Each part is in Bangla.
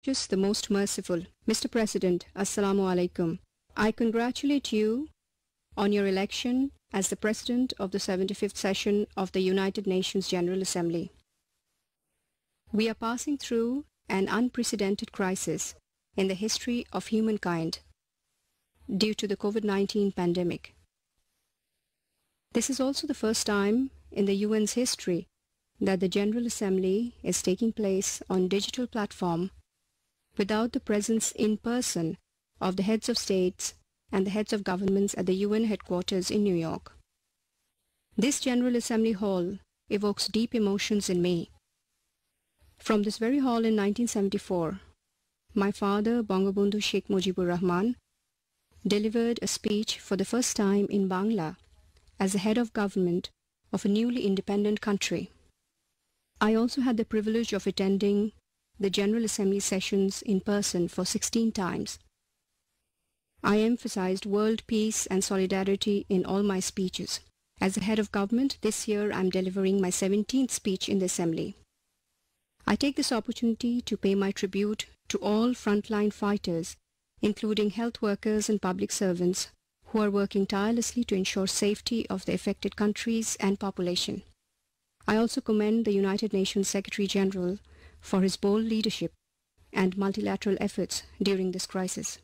Just the most merciful. Mr. President, Assalamu alaikum. I congratulate you on your election as the President of the 75th session of the United Nations General Assembly. We are passing through an unprecedented crisis in the history of humankind due to the COVID-19 pandemic. This is also the first time in the UN's history that the General Assembly is taking place on digital platform without the presence in person of the heads of states and the heads of governments at the UN headquarters in New York. This General Assembly hall evokes deep emotions in me. From this very hall in 1974, my father, Bangabandhu Sheikh Mujibur Rahman, delivered a speech for the first time in Bangla as the head of government of a newly independent country. I also had the privilege of attending the General Assembly sessions in person for 16 times. I emphasized world peace and solidarity in all my speeches. As the head of government, this year I am delivering my 17th speech in the Assembly. I take this opportunity to pay my tribute to all frontline fighters, including health workers and public servants, who are working tirelessly to ensure safety of the affected countries and population. I also commend the United Nations Secretary General for his bold leadership and multilateral efforts during this crisis.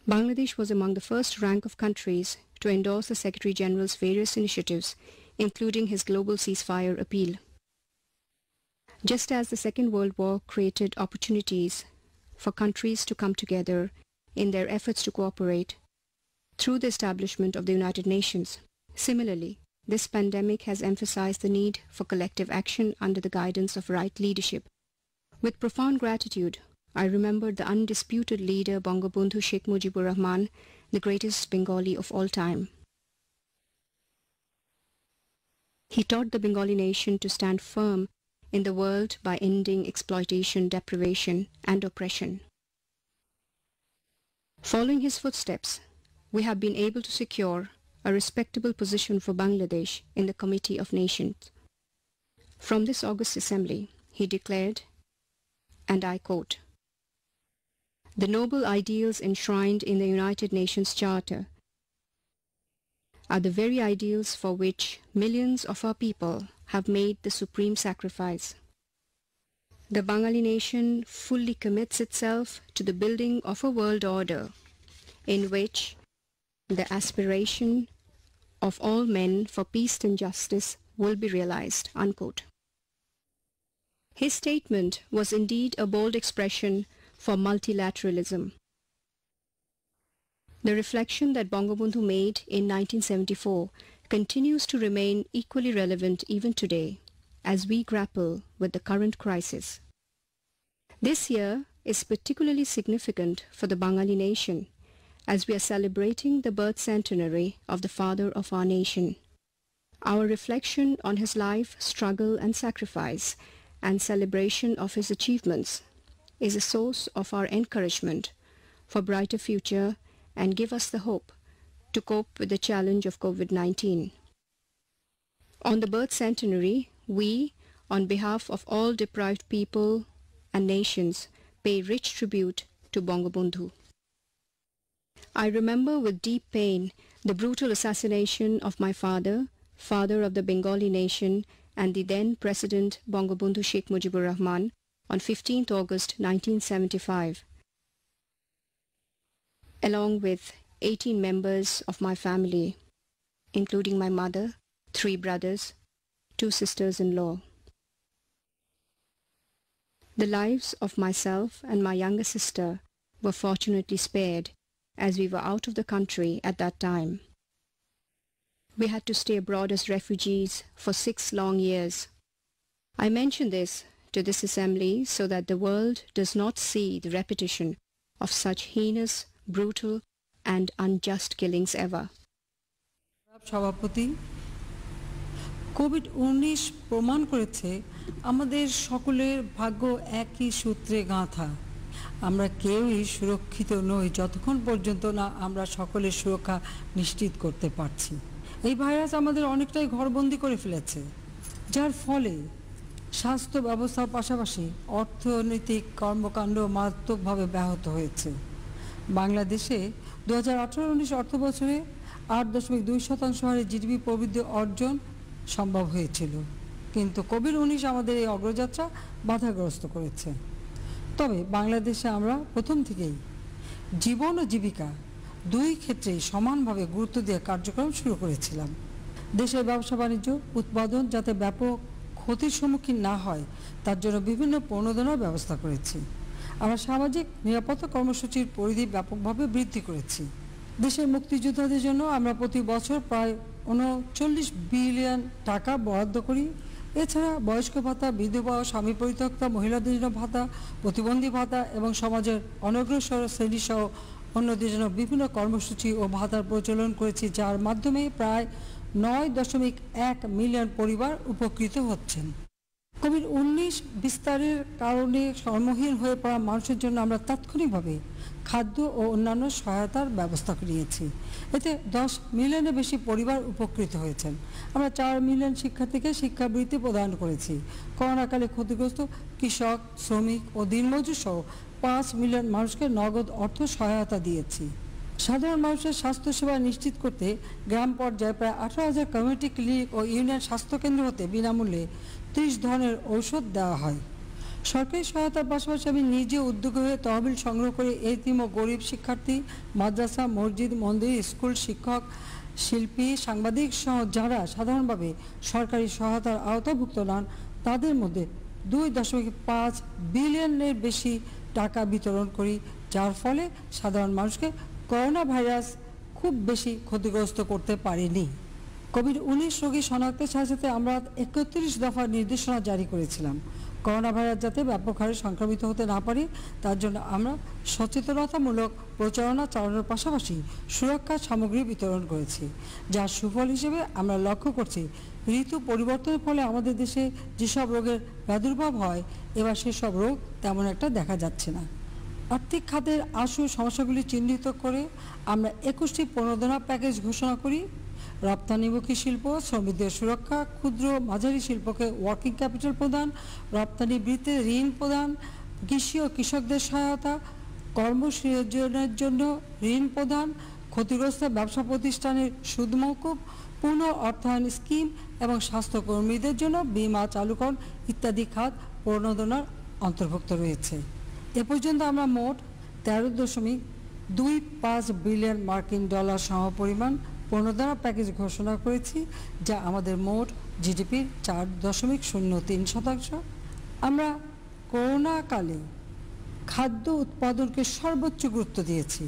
Bangladesh was among the first rank of countries to endorse the Secretary General's various initiatives, including his global ceasefire appeal. Just as the Second World War created opportunities for countries to come together in their efforts to cooperate through the establishment of the United Nations, similarly, this pandemic has emphasized the need for collective action under the guidance of right leadership. With profound gratitude, I remember the undisputed leader Bangabandhu Sheikh Mujibur Rahman, the greatest Bengali of all time. He taught the Bengali nation to stand firm in the world by ending exploitation, deprivation, and oppression. Following his footsteps, we have been able to secure a respectable position for Bangladesh in the Committee of Nations. From this August Assembly, he declared, and I quote, "The noble ideals enshrined in the United Nations Charter are the very ideals for which millions of our people have made the supreme sacrifice. The Bengali nation fully commits itself to the building of a world order in which the aspiration of all men for peace and justice will be realized," unquote. His statement was indeed a bold expression for multilateralism. The reflection that Bangabandhu made in 1974 continues to remain equally relevant even today as we grapple with the current crisis. This year is particularly significant for the Bengali nation as we are celebrating the birth centenary of the father of our nation. Our reflection on his life, struggle and sacrifice and celebration of his achievements is a source of our encouragement for brighter future and give us the hope to cope with the challenge of COVID-19. On the birth centenary, we, on behalf of all deprived people and nations, pay rich tribute to Bangabandhu. I remember with deep pain the brutal assassination of my father, father of the Bengali nation, and the then President Bangabandhu Sheikh Mujibur Rahman on 15th August 1975, along with 18 members of my family, including my mother, 3 brothers, 2 sisters-in-law. The lives of myself and my younger sister were fortunately spared as we were out of the country at that time. We had to stay abroad as refugees for 6 long years. I mention this to this assembly so that the world does not see the repetition of such heinous, brutal and unjust killings ever. সভাপতি, কোভিড-19 প্রমাণ করেছে আমাদের সকলের ভাগ্য একই সূত্রে গাঁথা। আমরা কেউই সুরক্ষিত নই যতক্ষণ পর্যন্ত না আমরা সকলের সুরক্ষা নিশ্চিত করতে পারছি। এই ভাইরাস আমাদের অনেকটাই ঘরবন্দি করে ফেলেছে, যার ফলে স্বাস্থ্য ব্যবস্থার পাশাপাশি অর্থনৈতিক কর্মকাণ্ড মারাত্মকভাবে ব্যাহত হয়েছে। বাংলাদেশে 2018-19 অর্থ বছরে 8.2% হারে জিডিপি প্রবৃদ্ধি অর্জন সম্ভব হয়েছিল, কিন্তু কোভিড-19 আমাদের এই অগ্রযাত্রা বাধাগ্রস্ত করেছে। তবে বাংলাদেশে আমরা প্রথম থেকেই জীবন ও জীবিকা দুই ক্ষেত্রেই সমানভাবে গুরুত্ব দিয়ে কার্যক্রম শুরু করেছিলাম। দেশের ব্যবসা বাণিজ্য উৎপাদন যাতে ব্যাপক ক্ষতির সম্মুখীন না হয় তার জন্য বিভিন্ন প্রণোদনার ব্যবস্থা করেছি। আমরা সামাজিক নিরাপত্তা কর্মসূচির পরিধি ব্যাপকভাবে বৃদ্ধি করেছি। দেশের মুক্তিযোদ্ধাদের জন্য আমরা প্রতি বছর প্রায় 39 বিলিয়ন টাকা বরাদ্দ করি। এছাড়া বয়স্ক ভাতা, বিধবা ও স্বামী পরিত্যক্তা মহিলাদের জন্য ভাতা, প্রতিবন্ধী ভাতা এবং সমাজের অনগ্রসর শ্রেণী সহ অন্যদের জন্য বিভিন্ন কর্মসূচি ও ভাতার প্রচলন করেছি, যার মাধ্যমে প্রায় 9.1 মিলিয়ন পরিবার উপকৃত হচ্ছেন। কোভিড-19 বিস্তারের কারণে কর্মহীন হয়ে পড়া মানুষের জন্য আমরা তাৎক্ষণিকভাবে খাদ্য ও অন্যান্য সহায়তার ব্যবস্থা নিয়েছি। এতে 10 মিলিয়নের বেশি পরিবার উপকৃত হয়েছেন। আমরা 4 মিলিয়ন শিক্ষার্থীকে শিক্ষাবৃত্তি প্রদান করেছি। করোনাকালে ক্ষতিগ্রস্ত কৃষক, শ্রমিক ও দিনমজুর সহ 5 মিলিয়ন মানুষকে নগদ অর্থ সহায়তা দিয়েছি। সাধারণ মানুষের স্বাস্থ্যসেবা নিশ্চিত করতে গ্রাম পর্যায়ে প্রায় 18,000 কমিউনিটি ক্লিনিক ও ইউনিয়ন স্বাস্থ্যকেন্দ্র হতে বিনামূল্যে 30 ধরনের ঔষধ দেওয়া হয়। সরকারি সহায়তার পাশাপাশি আমি নিজে উদ্যোগী হয়ে তহবিল সংগ্রহ করে এতিম ও গরিব শিক্ষার্থী, মাদ্রাসা, মসজিদ, মন্দির, স্কুল, শিক্ষক, শিল্পী, সাংবাদিক সহ যারা সাধারণভাবে সরকারি সহায়তার আওতাভুক্ত নন তাদের মধ্যে 2.5 বিলিয়নের বেশি টাকা বিতরণ করি, যার ফলে সাধারণ মানুষকে করোনা ভাইরাস খুব বেশি ক্ষতিগ্রস্ত করতে পারেনি। কোভিড-19 রোগী শনাক্তের সাথে সাথে আমরা 31 দফার নির্দেশনা জারি করেছিলাম। করোনা ভাইরাস যাতে ব্যাপক হারে সংক্রমিত হতে না পারে তার জন্য আমরা সচেতনতামূলক প্রচারণা চালানোর পাশাপাশি সুরক্ষা সামগ্রী বিতরণ করেছি, যার সুফল হিসেবে আমরা লক্ষ্য করছি ঋতু পরিবর্তনের ফলে আমাদের দেশে যেসব রোগের প্রাদুর্ভাব হয় এবার সেসব রোগ তেমন একটা দেখা যাচ্ছে না। আর্থিক খাতের আশু সমস্যাগুলি চিহ্নিত করে আমরা 21টি প্রণোদনা প্যাকেজ ঘোষণা করি। রপ্তানিমুখী শিল্প, শ্রমিকদের সুরক্ষা, ক্ষুদ্র মাঝারি শিল্পকে ওয়ার্কিং ক্যাপিটাল প্রদান, রপ্তানি বৃত্তির ঋণ প্রদান, কৃষি ও কৃষকদের সহায়তা, কর্মসৃজনের জন্য ঋণ প্রদান, ক্ষতিগ্রস্ত ব্যবসা প্রতিষ্ঠানের সুদ মওকুফ, পুনঃ অর্থায়ন স্কিম এবং স্বাস্থ্যকর্মীদের জন্য বীমা চালুকরণ ইত্যাদি খাত প্রণোদনার অন্তর্ভুক্ত রয়েছে। এ পর্যন্ত আমরা মোট 13.25 বিলিয়ন মার্কিন ডলার সমপরিমাণ প্রণোদনা প্যাকেজ ঘোষণা করেছি, যা আমাদের মোট জিডিপির 4.03%। আমরা করোনাকালে খাদ্য উৎপাদনকে সর্বোচ্চ গুরুত্ব দিয়েছি।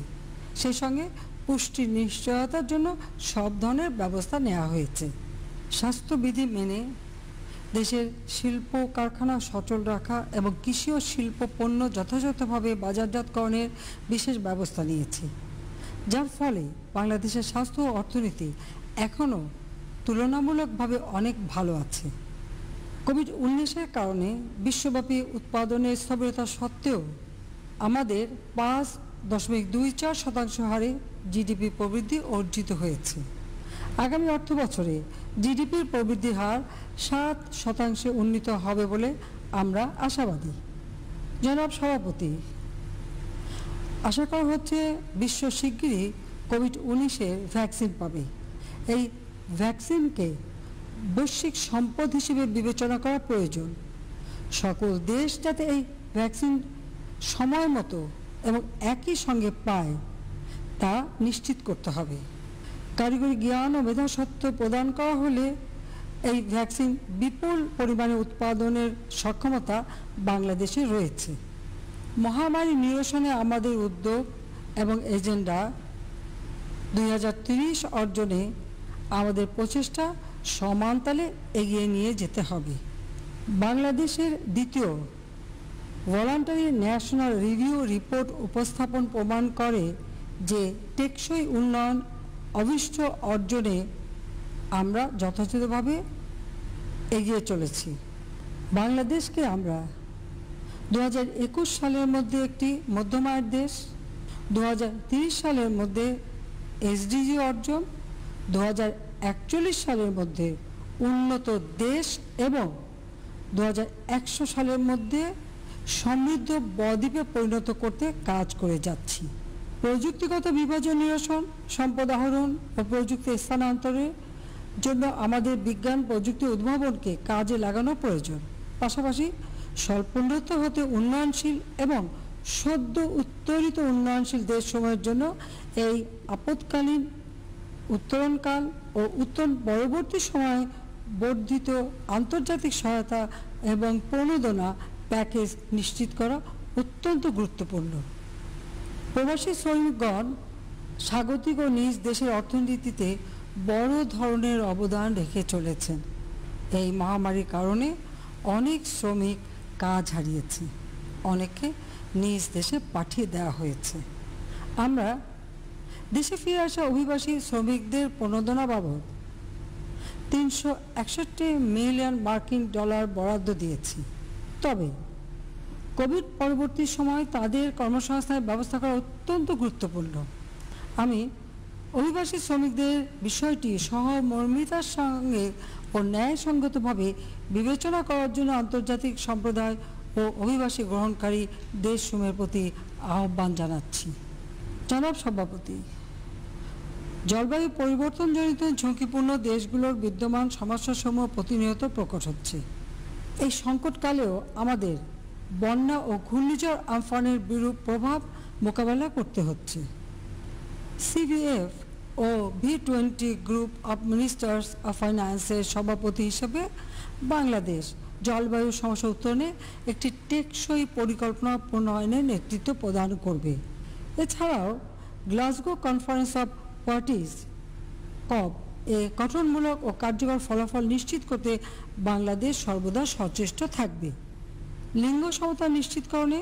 সেই সঙ্গে পুষ্টির নিশ্চয়তার জন্য সব ধরনের ব্যবস্থা নেওয়া হয়েছে। স্বাস্থ্যবিধি মেনে দেশের শিল্প কারখানা সচল রাখা এবং কৃষি ও শিল্প পণ্য যথাযথভাবে বাজারজাতকরণের বিশেষ ব্যবস্থা নিয়েছি, যার ফলে বাংলাদেশের স্বাস্থ্য ও অর্থনীতি এখনও তুলনামূলকভাবে অনেক ভালো আছে। কোভিড-19-এর কারণে বিশ্বব্যাপী উৎপাদনের স্থবিরতা সত্ত্বেও আমাদের 5.24% হারে জিডিপি প্রবৃদ্ধি অর্জিত হয়েছে। আগামী অর্থ বছরে জিডিপির প্রবৃদ্ধির হার 7% উন্নীত হবে বলে আমরা আশাবাদী। জনাব সভাপতি, আশা করা হচ্ছে বিশ্ব শিগগিরই কোভিড-19-এর ভ্যাকসিন পাবে। এই ভ্যাকসিনকে বৈশ্বিক সম্পদ হিসেবে বিবেচনা করা প্রয়োজন। সকল দেশ যাতে এই ভ্যাকসিন সময় মতো এবং একই সঙ্গে পায় তা নিশ্চিত করতে হবে। কারিগরি জ্ঞান ও মেধাস্বত্ব প্রদান করা হলে এই ভ্যাকসিন বিপুল পরিমাণে উৎপাদনের সক্ষমতা বাংলাদেশে রয়েছে। মহামারী নিরসনে আমাদের উদ্যোগ এবং এজেন্ডা 2030 অর্জনে আমাদের প্রচেষ্টা সমানতালে এগিয়ে নিয়ে যেতে হবে। বাংলাদেশের দ্বিতীয় ভলান্টারি ন্যাশনাল রিভিউ রিপোর্ট উপস্থাপন প্রমাণ করে যে টেকসই উন্নয়ন অভিষ্ট অর্জনে আমরা যথাযথভাবে এগিয়ে চলেছি। বাংলাদেশকে আমরা 2021 সালের মধ্যে একটি মধ্যম আয়ের দেশ, 2030 সালের মধ্যে এসডিজি অর্জন, 2041 সালের মধ্যে উন্নত দেশ এবং 2100 সালের মধ্যে সমৃদ্ধ বদ্বীপে পরিণত করতে কাজ করে যাচ্ছি। প্রযুক্তিগত বিভাজন নিরসন, সম্পদ আহরণ ও প্রযুক্তি স্থানান্তরের জন্য আমাদের বিজ্ঞান প্রযুক্তি উদ্ভাবনকে কাজে লাগানো প্রয়োজন। পাশাপাশি স্বল্পোন্নত হতে উন্নয়নশীল এবং সদ্য উত্তরিত উন্নয়নশীল দেশসমূহের জন্য এই আপৎকালীন উত্তরণকাল ও উত্তরণ পরবর্তী সময়ে বর্ধিত আন্তর্জাতিক সহায়তা এবং প্রণোদনা প্যাকেজ নিশ্চিত করা অত্যন্ত গুরুত্বপূর্ণ। প্রবাসী শ্রমিকগণ স্বাগতিক ও নিজ দেশের অর্থনীতিতে বড় ধরনের অবদান রেখে চলেছেন। এই মহামারীর কারণে অনেক শ্রমিক কাজ হারিয়েছে, অনেককে নিজ দেশে পাঠিয়ে দেওয়া হয়েছে। আমরা দেশে ফিরে আসা অভিবাসী শ্রমিকদের প্রণোদনা বাবদ $361 মিলিয়ন মার্কিন বরাদ্দ দিয়েছি। তবে কোভিড পরবর্তী সময় তাদের কর্মসংস্থানের ব্যবস্থা করা অত্যন্ত গুরুত্বপূর্ণ। আমি অভিবাসী শ্রমিকদের বিষয়টি সহমর্মিতার সঙ্গে ও ন্যায়সঙ্গতভাবে বিবেচনা করার জন্য আন্তর্জাতিক সম্প্রদায় ও অভিবাসী গ্রহণকারী দেশসমূহের প্রতি আহ্বান জানাচ্ছি। জনাব সভাপতি, জলবায়ু পরিবর্তনজনিত ঝুঁকিপূর্ণ দেশগুলোর বিদ্যমান সমস্যাসমূহ প্রতিনিয়ত প্রকট হচ্ছে। এই সংকটকালেও আমাদের বন্যা ও ঘূর্ণিঝড় আমফানের বিরূপ প্রভাব মোকাবেলা করতে হচ্ছে। CVF ও V20 group of ministers of ফাইন্যান্সের সভাপতি হিসেবে বাংলাদেশ জলবায়ু সমস্যা উত্তরণে একটি টেকসই পরিকল্পনা প্রণয়নের নেতৃত্ব প্রদান করবে। এছাড়াও Glasgow conference of parties COP এ গঠনমূলক ও কার্যকর ফলাফল নিশ্চিত করতে বাংলাদেশ সর্বদা সচেষ্ট থাকবে। লিঙ্গ সমতা নিশ্চিতকরণে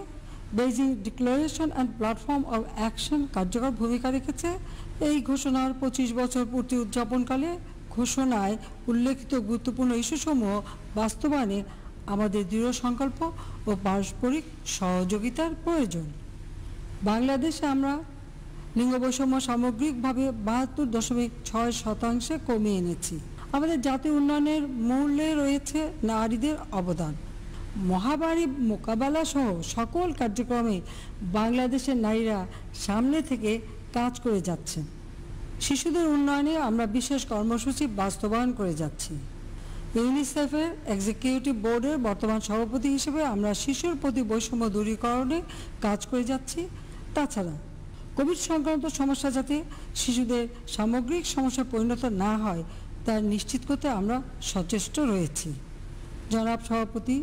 Beijing declaration and platform of action কার্যকর ভূমিকা রেখেছে। এই ঘোষণার 25 বছর পূর্তি উদযাপনকালে ঘোষণায় উল্লেখিত গুরুত্বপূর্ণ ইস্যুসমূহ বাস্তবায়নে আমাদের দৃঢ় সংকল্প ও পারস্পরিক সহযোগিতার প্রয়োজন। বাংলাদেশে আমরা লিঙ্গ বৈষম্য সামগ্রিকভাবে 72.6% কমিয়ে এনেছি। আমাদের জাতীয় উন্নয়নের মূলে রয়েছে নারীদের অবদান। মহামারী মোকাবেলা সহ সকল কার্যক্রমে বাংলাদেশের নারীরা সামনে থেকে কাজ করে যাচ্ছেন। শিশুদের উন্নয়নে আমরা বিশেষ কর্মসূচি বাস্তবায়ন করে যাচ্ছি। ইউনিসেফের এক্সিকিউটিভ বোর্ডের বর্তমান সভাপতি হিসেবে আমরা শিশুর প্রতি বৈষম্য দূরীকরণে কাজ করে যাচ্ছি। তাছাড়া কোভিড সংক্রান্ত সমস্যা যাতে শিশুদের সামগ্রিক সমস্যায় পরিণত না হয় তা নিশ্চিত করতে আমরা সচেষ্ট রয়েছি। জনাব সভাপতি,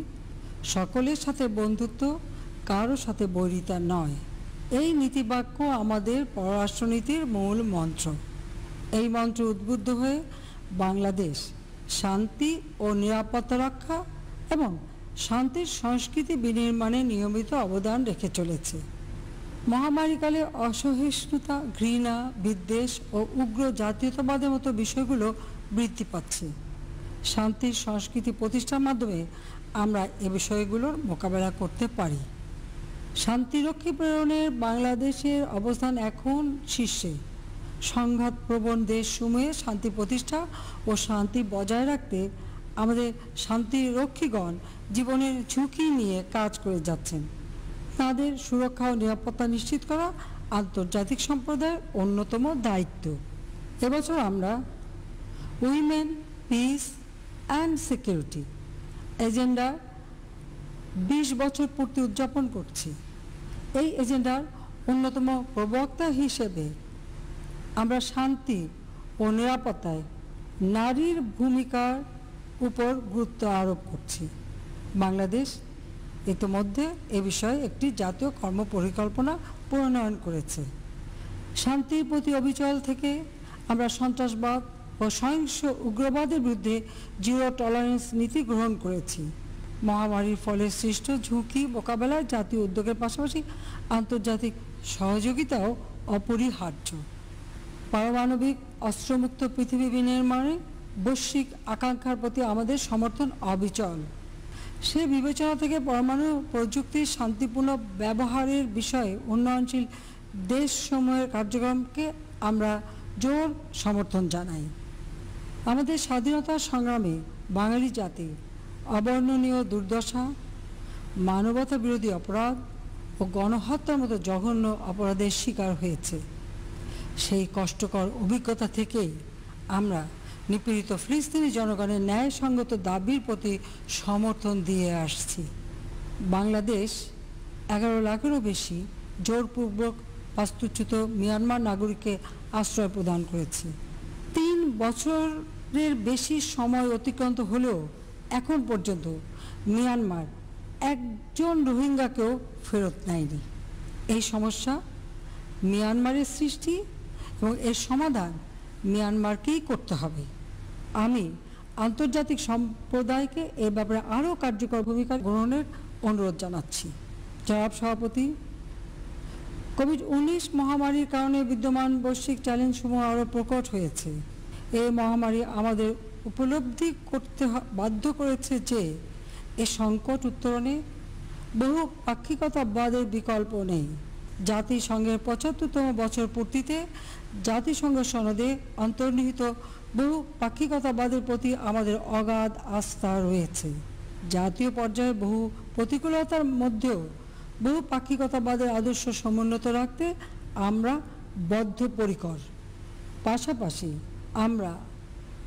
সকলের সাথে বন্ধুত্ব, কারো সাথে বৈরিতা নয়, এই নীতিবাক্য আমাদের পররাষ্ট্রনীতির মূল মন্ত্র। এই মন্ত্রে উদ্বুদ্ধ হয়ে বাংলাদেশ শান্তি ও নিরাপত্তা রক্ষা এবং শান্তির সংস্কৃতি বিনির্মাণে নিয়মিত অবদান রেখে চলেছে। মহামারীকালে অসহিষ্ণুতা, ঘৃণা, বিদ্বেষ ও উগ্র জাতীয়তাবাদের মতো বিষয়গুলো বৃদ্ধি পাচ্ছে। শান্তির সংস্কৃতি প্রতিষ্ঠার মাধ্যমে আমরা এ বিষয়গুলোর মোকাবেলা করতে পারি। শান্তিরক্ষী প্রেরণের বাংলাদেশের অবস্থান এখন শীর্ষে। সংঘাতপ্রবণ দেশসমূহে শান্তি প্রতিষ্ঠা ও শান্তি বজায় রাখতে আমাদের শান্তিরক্ষীগণ জীবনের ঝুঁকি নিয়ে কাজ করে যাচ্ছেন। তাদের সুরক্ষা ও নিরাপত্তা নিশ্চিত করা আন্তর্জাতিক সম্প্রদায়ের অন্যতম দায়িত্ব। এবছর আমরা women, piece and security agenda 20 বছর পূর্তি উদযাপন করছি। এই এজেন্ডার অন্যতম প্রবক্তা হিসেবে আমরা শান্তি ও নিরাপত্তায় নারীর ভূমিকার উপর গুরুত্ব আরোপ করছি। বাংলাদেশ ইতিমধ্যে এ বিষয়ে একটি জাতীয় কর্মপরিকল্পনা প্রণয়ন করেছে। শান্তির প্রতি অবিচল থেকে আমরা সন্ত্রাসবাদ ও সহিংস উগ্রবাদের বিরুদ্ধে জিরো টলারেন্স নীতি গ্রহণ করেছি। মহামারীর ফলে সৃষ্ট ঝুঁকি মোকাবেলায় জাতীয় উদ্যোগের পাশাপাশি আন্তর্জাতিক সহযোগিতাও অপরিহার্য। পারমাণবিক অস্ত্রমুক্ত পৃথিবী বিনির্মাণে বৈশ্বিক আকাঙ্ক্ষার প্রতি আমাদের সমর্থন অবিচল। সে বিবেচনা থেকে পরমাণু প্রযুক্তির শান্তিপূর্ণ ব্যবহারের বিষয়ে উন্নয়নশীল দেশসমূহের কার্যক্রমকে আমরা জোর সমর্থন জানাই। আমাদের স্বাধীনতা সংগ্রামে বাঙালি জাতি অবর্ণনীয় দুর্দশা, মানবতা বিরোধী অপরাধ ও গণহত্যার মতো জঘন্য অপরাধের শিকার হয়েছে। সেই কষ্টকর অভিজ্ঞতা থেকেই আমরা নিপীড়িত ফিলিস্তিনি জনগণের ন্যায়সঙ্গত দাবির প্রতি সমর্থন দিয়ে আসছি। বাংলাদেশ 11 লাখেরও বেশি জোরপূর্বক বাস্তুচ্যুত মিয়ানমার নাগরিককে আশ্রয় প্রদান করেছে। 3 বছরের বেশি সময় অতিক্রান্ত হলেও এখন পর্যন্ত মিয়ানমার একজন রোহিঙ্গাকেও ফেরত নেয়নি। এই সমস্যা মিয়ানমারের সৃষ্টি এবং এর সমাধান মিয়ানমারকেই করতে হবে। আমি আন্তর্জাতিক সম্প্রদায়কে এ ব্যাপারে আরও কার্যকর ভূমিকা গ্রহণের অনুরোধ জানাচ্ছি। জনাব সভাপতি, কোভিড-19 মহামারীর কারণে বিদ্যমান বৈশ্বিক চ্যালেঞ্জসমূহ আরও প্রকট হয়েছে। এই মহামারী আমাদের উপলব্ধি করতে বাধ্য করেছে যে এ সংকট উত্তরণে বহু পাক্ষিকতাবাদের বিকল্প নেই। জাতিসংঘের 75তম বছর পূর্তিতে জাতিসংঘ সনদে অন্তর্নিহিত বহু পাক্ষিকতাবাদের প্রতি আমাদের অগাধ আস্থা রয়েছে। জাতীয় পর্যায়ে বহু প্রতিকূলতার মধ্যেও বহু পাক্ষিকতাবাদের আদর্শ সমুন্নত রাখতে আমরা বদ্ধপরিকর। পাশাপাশি আমরা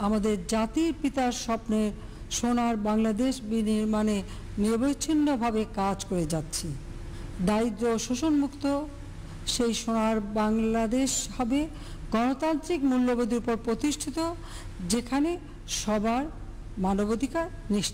আমাদের জাতির পিতার স্বপ্নের সোনার বাংলাদেশ বিনির্মাণে নিরবচ্ছিন্নভাবে কাজ করে যাচ্ছি। দারিদ্র ও শোষণমুক্ত সেই সোনার বাংলাদেশ হবে গণতান্ত্রিক মূল্যবোধের উপর প্রতিষ্ঠিত, যেখানে সবার মানবাধিকার নিশ্চিত।